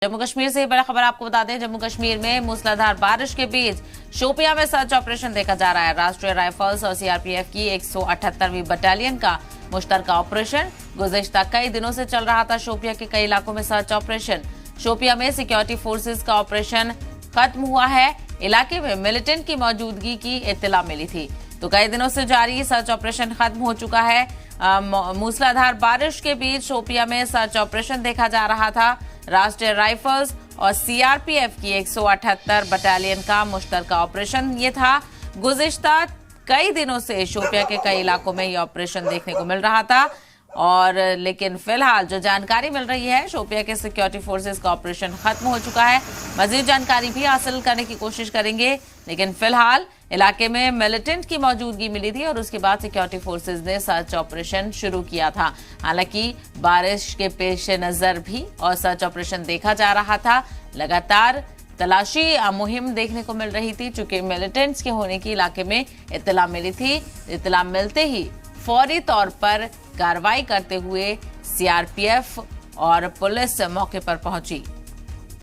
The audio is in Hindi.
जम्मू कश्मीर से बड़ी खबर आपको बता दें। जम्मू कश्मीर में मूसलाधार बारिश के बीच शोपियां में सर्च ऑपरेशन देखा जा रहा है। राष्ट्रीय राइफल्स और सीआरपीएफ की 178वीं बटालियन का मुश्तरका ऑपरेशन गुज़िश्ता कई दिनों से चल रहा था। शोपियां के कई इलाकों में सर्च ऑपरेशन। शोपियां में सिक्योरिटी फोर्सेज का ऑपरेशन खत्म हुआ है। इलाके में मिलिटेंट की मौजूदगी की इत्तला मिली थी, तो कई दिनों से जारी सर्च ऑपरेशन खत्म हो चुका है। मूसलाधार बारिश के बीच शोपियां में सर्च ऑपरेशन देखा जा रहा था। राष्ट्रीय राइफल्स और सीआरपीएफ की 178 बटालियन का मुश्तरका ऑपरेशन ये था। गुज़िश्ता कई दिनों से शोपियां के कई इलाकों में ये ऑपरेशन देखने को मिल रहा था, और लेकिन फिलहाल जो जानकारी मिल रही है, शोपियां के सिक्योरिटी फोर्सेस का ऑपरेशन खत्म हो चुका है। मजीद जानकारी भी हासिल करने की कोशिश करेंगे, लेकिन फिलहाल इलाके में मिलिटेंट की मौजूदगी मिली थी और उसके बाद सिक्योरिटी फोर्सेस ने सर्च ऑपरेशन शुरू किया था। हालांकि बारिश के पेश नजर भी और सर्च ऑपरेशन देखा जा रहा था। लगातार तलाशी मुहिम देखने को मिल रही थी, चूंकि मिलिटेंट्स के होने की इलाके में इत्तला मिली थी। इत्तला मिलते ही फौरी तौर पर कार्रवाई करते हुए सीआरपीएफ और पुलिस मौके पर पहुंची।